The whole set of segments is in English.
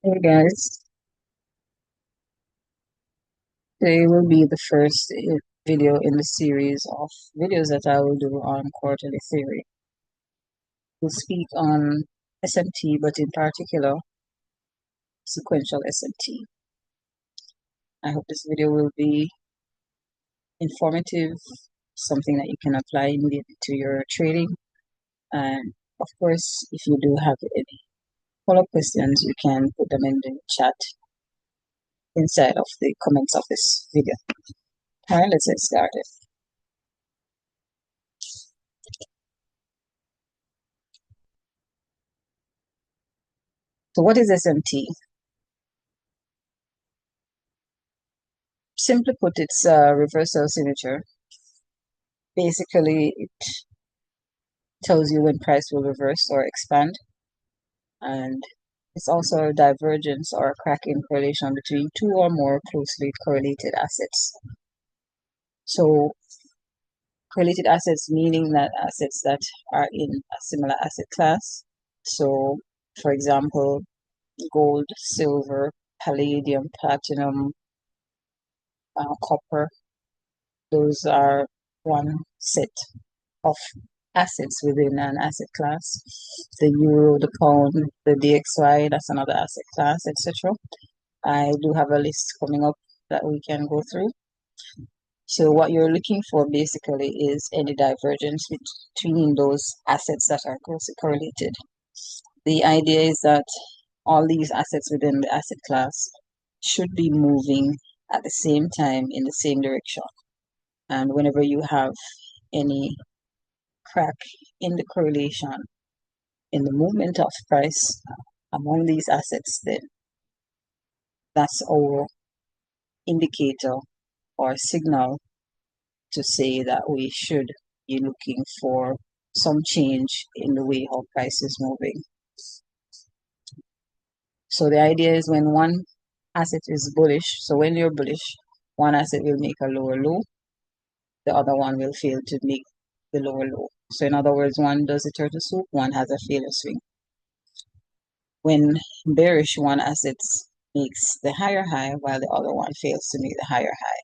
Hey guys, today will be the first video in the series of videos that I will do on quarterly theory. We'll speak on SMT, but in particular, sequential SMT. I hope this video will be informative, something that you can apply immediately to your trading. And of course, if you do have any follow-up questions, you can put them in the chat inside of the comments of this video. All right, let's get started. So what is SMT? Simply put, it's a reversal signature. Basically, it tells you when price will reverse or expand, and it's also a divergence or a crack in correlation between two or more closely correlated assets. So, correlated assets meaning that assets that are in a similar asset class. So, for example, gold, silver, palladium, platinum, copper, those are one set of assets within an asset class. The euro, the pound, the DXY, that's another asset class, etc. I do have a list coming up that we can go through. So what you're looking for basically is any divergence between those assets that are closely correlated. The idea is that all these assets within the asset class should be moving at the same time in the same direction. And whenever you have any crack in the correlation in the movement of price among these assets, then that's our indicator or signal to say that we should be looking for some change in the way how price is moving. So the idea is when one asset is bullish, so when you're bullish, one asset will make a lower low, the other one will fail to make the lower low. So in other words, one does a turtle soup, one has a failure swing. When bearish, one asset makes the higher high while the other one fails to make the higher high,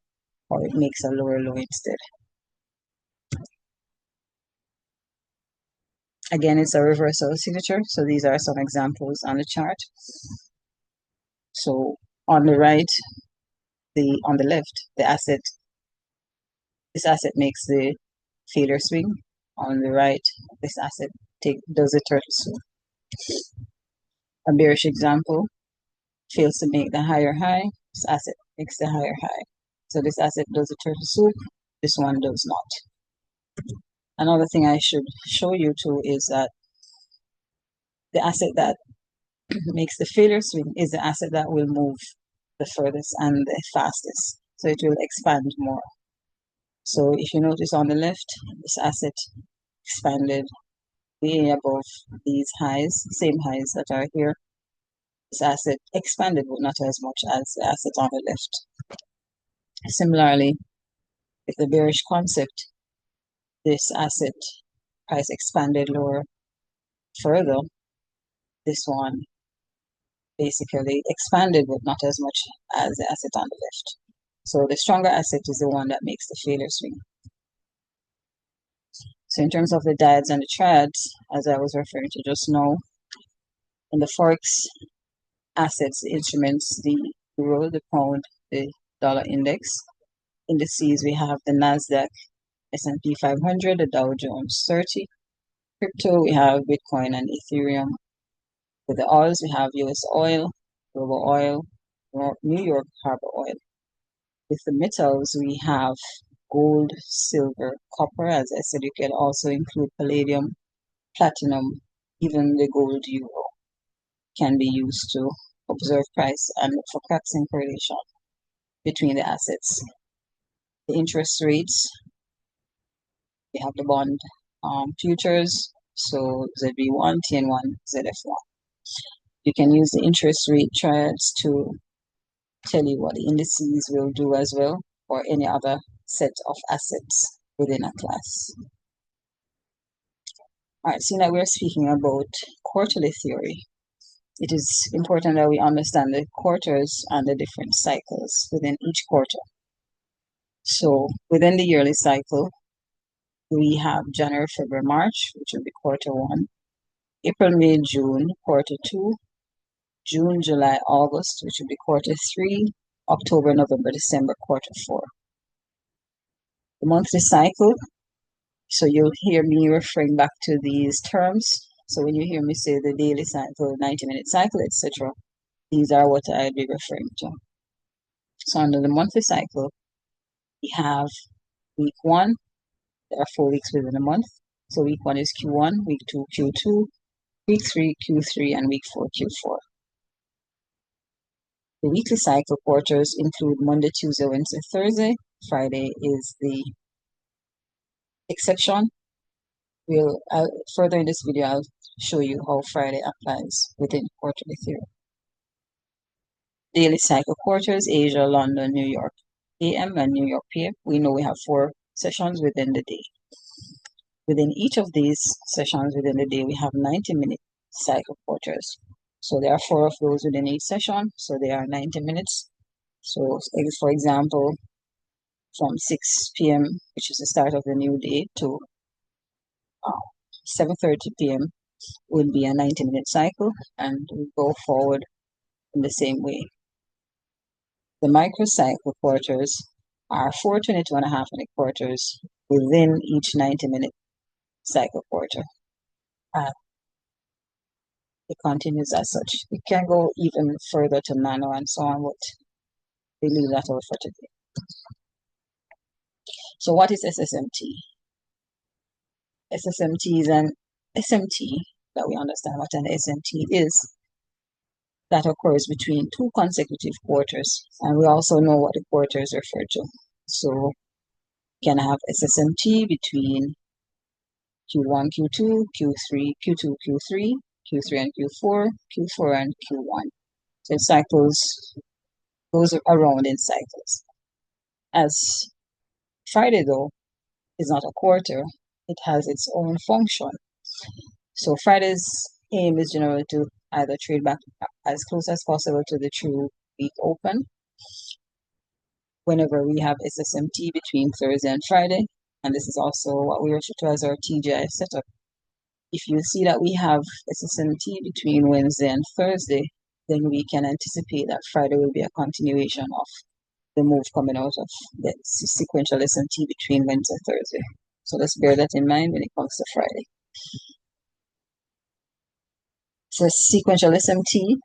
or it makes a lower low instead. Again, it's a reversal signature, so these are some examples on the chart. So on the right, on the left, this asset makes the failure swing. On the right, this asset does a turtle swing. A bearish example fails to make the higher high. This asset makes the higher high. So this asset does a turtle soup. This one does not. Another thing I should show you too is that the asset that makes the failure swing is the asset that will move the furthest and the fastest. So it will expand more. So if you notice on the left, this asset expanded way above these highs, same highs that are here. This asset expanded, but not as much as the asset on the left. Similarly, with the bearish concept, this asset price expanded lower further. This one basically expanded, but not as much as the asset on the left. So the stronger asset is the one that makes the failure swing. So in terms of the dyads and the triads, as I was referring to just now, in the Forex assets, the instruments, the euro, the pound, the dollar index. Indices, we have the NASDAQ, S&P 500, the Dow Jones 30. Crypto, we have Bitcoin and Ethereum. With the oils, we have US oil, global oil, New York Harbor oil. With the metals, we have gold, silver, copper. As I said, you can also include palladium, platinum, even the gold euro can be used to observe price and look for cracks in correlation between the assets. The interest rates, we have the bond futures, so ZB1, TN1, ZF1. You can use the interest rate triads to tell you what the indices will do as well, or any other set of assets within a class. All right, seeing that we're speaking about quarterly theory, it is important that we understand the quarters and the different cycles within each quarter. So within the yearly cycle, we have January, February, March, which will be quarter one, April, May, June, quarter two, June, July, August, which will be quarter three, October, November, December, quarter four. The monthly cycle, so you'll hear me referring back to these terms. So when you hear me say the daily cycle, 90-minute cycle, etc., these are what I'll be referring to. So under the monthly cycle, we have week one. There are 4 weeks within a month. So week one is Q1, week two, Q2, week three, Q3, and week four, Q4. The weekly cycle quarters include Monday, Tuesday, Wednesday, Thursday. Friday is the exception. Further in this video, I'll show you how Friday applies within quarterly theory. Daily cycle quarters, Asia, London, New York AM, and New York PM. We know we have 4 sessions within the day. Within each of these sessions within the day, we have 90-minute cycle quarters. So there are 4 of those within each session, so they are 90 minutes. So for example, from 6 p.m., which is the start of the new day, to 7:30 p.m. would be a 90-minute cycle, and we go forward in the same way. The microcycle quarters are 4 22.5-minute quarters within each 90-minute cycle quarter. It continues as such. We can go even further to nano and so on, but we leave that out for today. So what is SSMT? SSMT is an SMT, that we understand what an SMT is, that occurs between 2 consecutive quarters. And we also know what the quarters refer to. So we can have SSMT between Q1, Q2, Q3, Q2, Q3, Q3 and Q4, Q4 and Q1. So cycles goes around in cycles. As Friday, though, is not a quarter, it has its own function. So Friday's aim is generally to either trade back as close as possible to the true week open whenever we have SSMT between Thursday and Friday. And this is also what we refer to as our TGI setup. If you see that we have SSMT between Wednesday and Thursday, then we can anticipate that Friday will be a continuation of the move coming out of the sequential SMT between Wednesday and Thursday. So let's bear that in mind when it comes to Friday. So sequential SMT,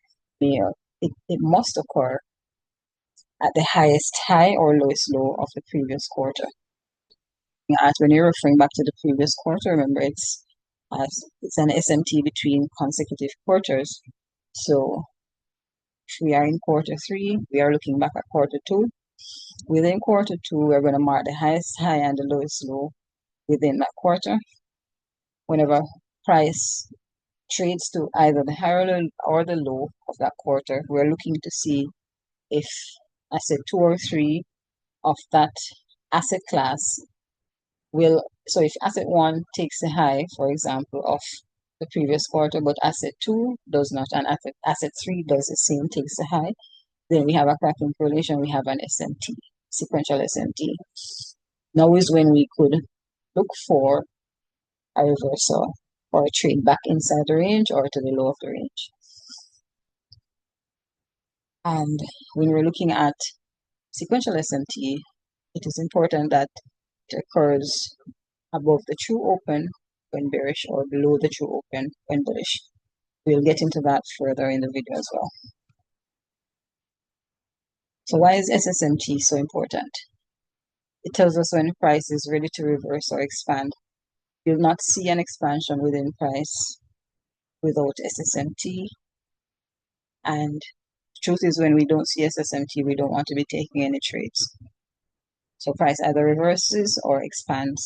it must occur at the highest high or lowest low of the previous quarter. When you're referring back to the previous quarter, remember it's an SMT between consecutive quarters. So if we are in quarter 3, we are looking back at quarter 2. Within quarter 2, we're going to mark the highest high and the lowest low within that quarter. Whenever price trades to either the higher or the low of that quarter, we're looking to see if asset 2 or 3 of that asset class so if asset 1 takes the high, for example, of the previous quarter, but asset 2 does not, and asset 3 does the same, takes the high, then we have a cracking correlation, we have an SMT, sequential SMT. Now is when we could look for a reversal or a trade back inside the range or to the low of the range. And when we're looking at sequential SMT, it is important that it occurs above the true open when bearish or below the true open when bullish. We'll get into that further in the video as well. So why is SSMT so important? It tells us when price is ready to reverse or expand. You'll not see an expansion within price without SSMT. And the truth is, when we don't see SSMT, we don't want to be taking any trades. So price either reverses or expands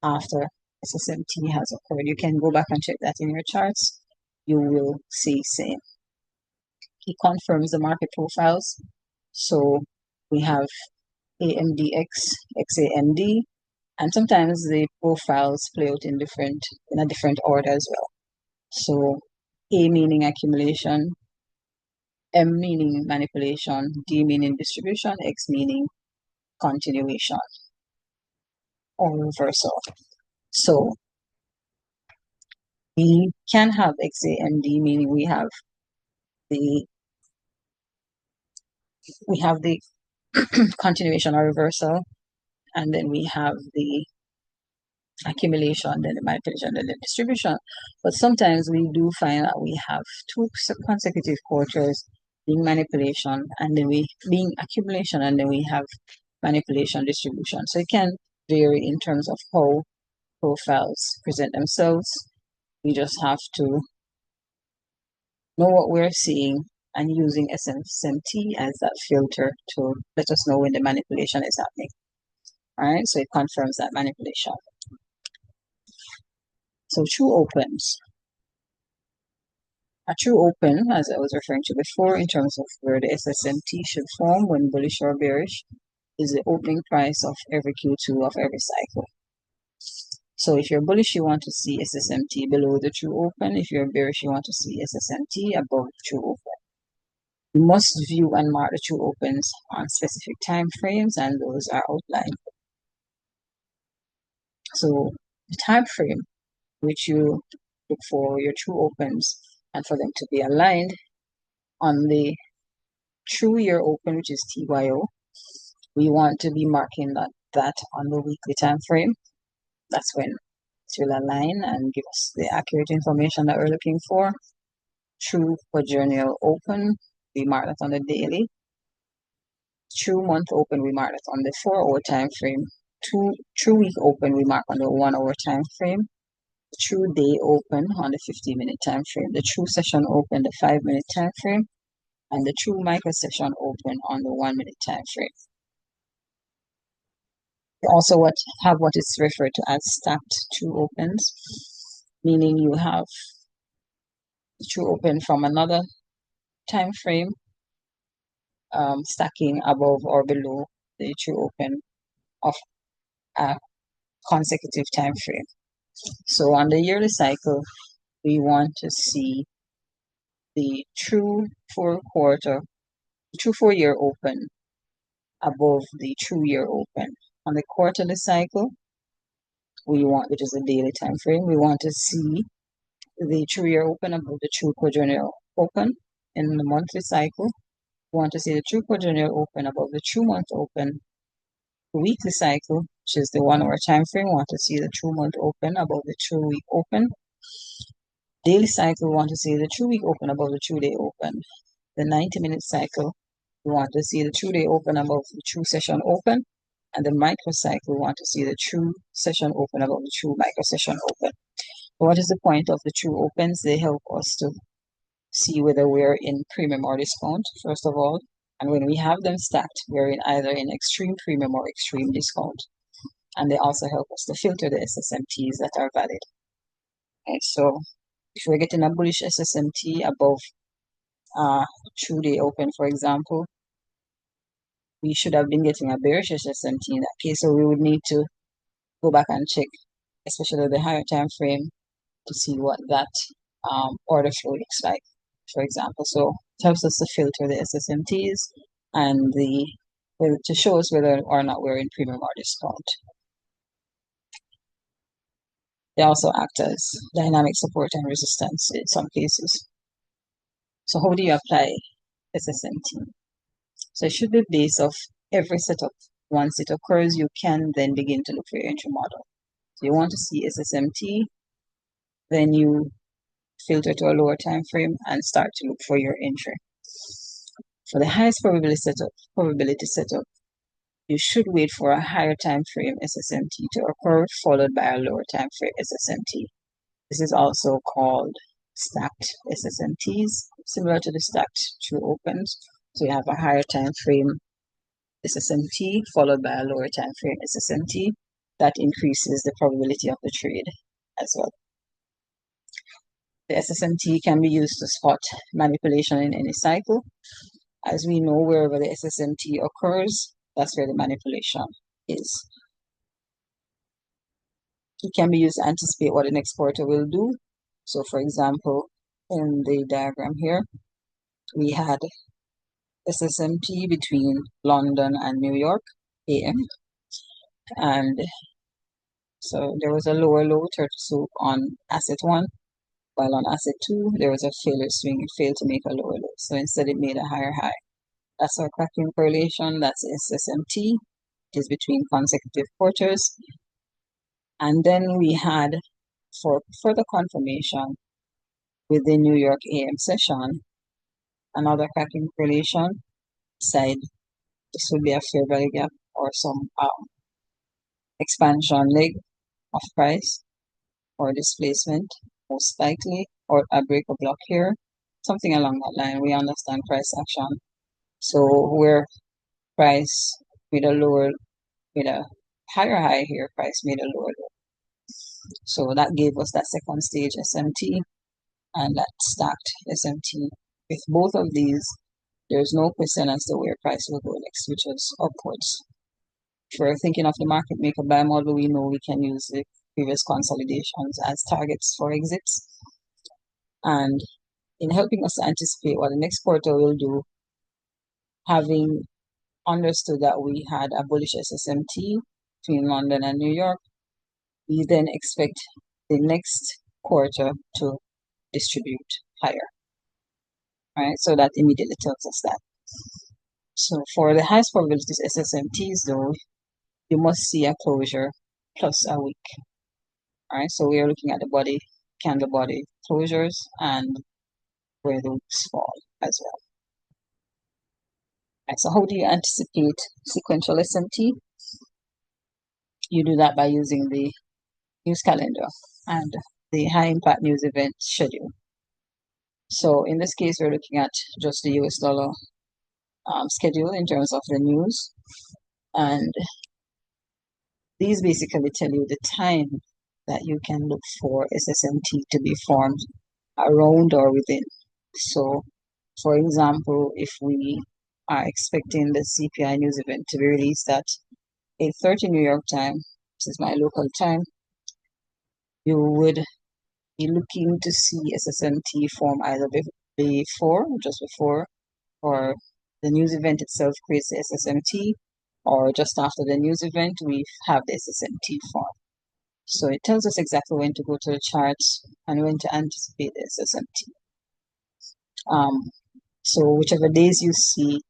after SSMT has occurred. You can go back and check that in your charts. You will see same. He confirms the market profiles. So we have AMDX, XAMD, and sometimes the profiles play out in a different order as well. So A meaning accumulation, M meaning manipulation, D meaning distribution, X meaning continuation or reversal. So we can have XAMD, meaning we have the continuation or reversal, and then we have the accumulation, then the manipulation, then the distribution. But sometimes we do find that we have two consecutive quarters being manipulation, and then we being accumulation, and then we have manipulation distribution. So it can vary in terms of how profiles present themselves. We just have to know what we're seeing and using SSMT as that filter to let us know when the manipulation is happening. All right, so it confirms that manipulation. So true opens. A true open, as I was referring to before, in terms of where the SSMT should form when bullish or bearish, is the opening price of every Q2 of every cycle. So if you're bullish, you want to see SSMT below the true open. If you're bearish, you want to see SSMT above the true open. You must view and mark the true opens on specific time frames, and those are outlined. So the time frame which you look for your true opens and for them to be aligned on the true year open, which is TYO, we want to be marking that on the weekly time frame. That's when it will align and give us the accurate information that we're looking for. True quadrennial open, we mark that on the daily. True month open, we mark that on the 4-hour time frame. True week open, we mark on the 1-hour time frame. The true day open on the 15-minute time frame. The true session open, the 5-minute time frame, and the true micro session open on the 1-minute time frame. You also have what is referred to as stacked true opens, meaning you have the true open from another time frame stacking above or below the true open of a consecutive time frame. So on the yearly cycle, we want to see the true 4-year open above the true year open. On the quarterly cycle, which is the daily time frame, we want to see the true year open above the true quadrennial open. In the monthly cycle, we want to see the true quadrennial open above the true month open. The weekly cycle, which is the 1-hour time frame, we want to see the true month open above the true week open. Daily cycle, we want to see the true week open above the true day open. The 90-minute cycle, we want to see the true day open above the true session open. And the micro cycle, we want to see the true session open above the true micro session open. But what is the point of the true opens? They help us to see whether we're in premium or discount, first of all. And when we have them stacked, we're either in extreme premium or extreme discount. And they also help us to filter the SSMTs that are valid. Okay, so if we're getting a bullish SSMT above true day open, for example, we should have been getting a bearish SSMT in that case. So we would need to go back and check, especially the higher time frame, to see what that order flow looks like, for example. So it helps us to filter the SSMTs and to show us whether or not we're in premium or discount. They also act as dynamic support and resistance in some cases. So how do you apply SSMT? So it should be based off every setup. Once it occurs, you can then begin to look for your entry model. So you want to see SSMT, then you filter to a lower time frame and start to look for your entry. For the highest probability setup, you should wait for a higher time frame SSMT to occur, followed by a lower time frame SSMT. This is also called stacked SSMTs, similar to the stacked true opens. So you have a higher time frame SSMT followed by a lower time frame SSMT. That increases the probability of the trade as well. The SSMT can be used to spot manipulation in any cycle. As we know, wherever the SSMT occurs, that's where the manipulation is. It can be used to anticipate what an exporter will do. So for example, in the diagram here, we had SSMT between London and New York AM, and so there was a lower low turtle soup on asset 1, while on asset 2 there was a failure swing. It failed to make a lower low, so instead it made a higher high. That's our cracking correlation. That's SSMT. It is between consecutive quarters. And then we had, for further confirmation with the New York AM session, another cracking correlation side. This would be a fair value gap or some expansion leg of price or displacement, most likely, or a break of block here, something along that line. We understand price action. So where price with a higher high here, price made a lower low. So that gave us that second stage SMT and that stacked SMT. With both of these, there's no question as to where price will go next, which was upwards. If we're thinking of the market maker buy model, we know we can use the previous consolidations as targets for exits. And in helping us to anticipate what the next quarter will do, having understood that we had a bullish SSMT between London and New York, we then expect the next quarter to distribute higher. Right, so that immediately tells us that. So for the highest probabilities SSMTs, though, you must see a closure plus a wick. All right, so we are looking at the body, candle body closures and where the wicks fall as well. All right, so how do you anticipate sequential SMT? You do that by using the news calendar and the high impact news event schedule. So in this case, we're looking at just the US dollar schedule in terms of the news. And these basically tell you the time that you can look for SSMT to be formed around or within. So, for example, if we are expecting the CPI news event to be released at 8:30 New York time, this is my local time, you would be looking to see SSMT form either before, just before, or the news event itself creates the SSMT, or just after the news event, we have the SSMT form. So it tells us exactly when to go to the charts and when to anticipate the SSMT. So whichever days you see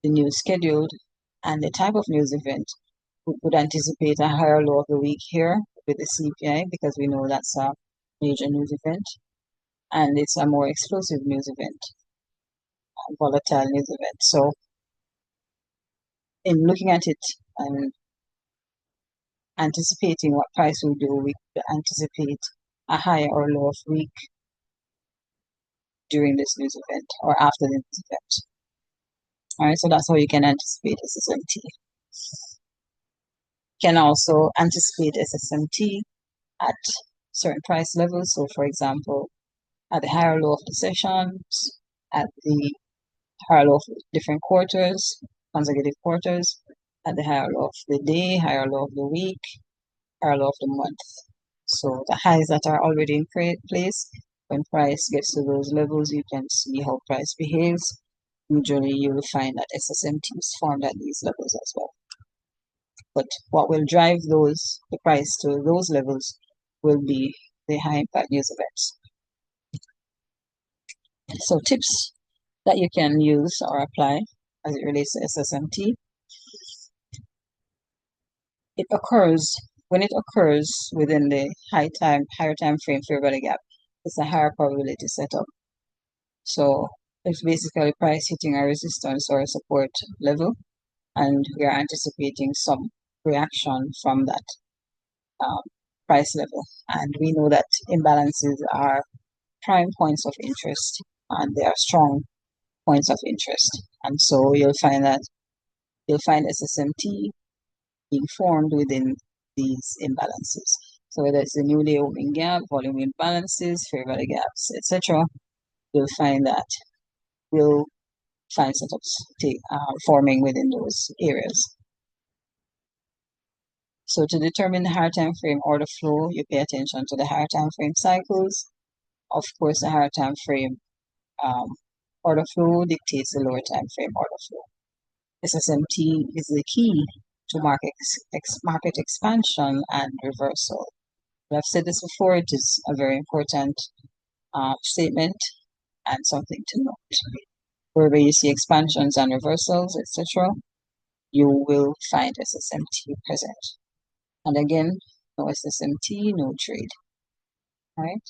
the news scheduled and the type of news event, we would anticipate a higher low of the week here with the CPI because we know that's a major news event and it's a more explosive news event, a volatile news event. So in looking at it and anticipating what price will do, we could anticipate a high or low of week during this news event or after the news event. All right, so that's how you can anticipate SSMT. Can also anticipate SSMT at certain price levels. So for example, at the higher low of the sessions, at the higher low of different quarters, consecutive quarters, at the higher low of the day, higher low of the week, higher low of the month. So the highs that are already in place, when price gets to those levels, you can see how price behaves. Usually you will find that SSMT is formed at these levels as well. But what will drive the price to those levels will be the high impact news events. So tips that you can use or apply as it relates to SSMT. When it occurs within the higher time frame fair value gap, it's a higher probability setup. So it's basically price hitting a resistance or a support level, and we are anticipating some reaction from that price level. And we know that imbalances are prime points of interest and they are strong points of interest. And so you'll find SSMT being formed within these imbalances. So whether it's the newly opening gap, volume imbalances, fair value gaps, etc., you'll find that we'll find setups forming within those areas. So to determine the higher time frame order flow, you pay attention to the higher time frame cycles. Of course, the higher time frame Order flow dictates the lower time frame order flow. SSMT is the key to market expansion and reversal. I've said this before, it is a very important statement and something to note. Wherever you see expansions and reversals, etc., you will find SSMT present. And again, no SSMT, no trade. All right.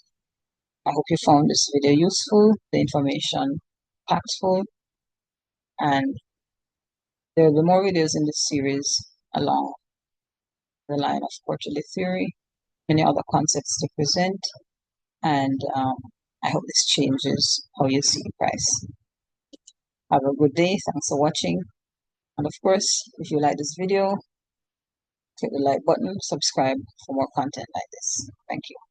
I hope you found this video useful, the information impactful, and there will be more videos in this series along the line of quarterly theory, many other concepts to present, and I hope this changes how you see price. Have a good day. Thanks for watching. And of course, if you like this video, click the like button, subscribe for more content like this. Thank you.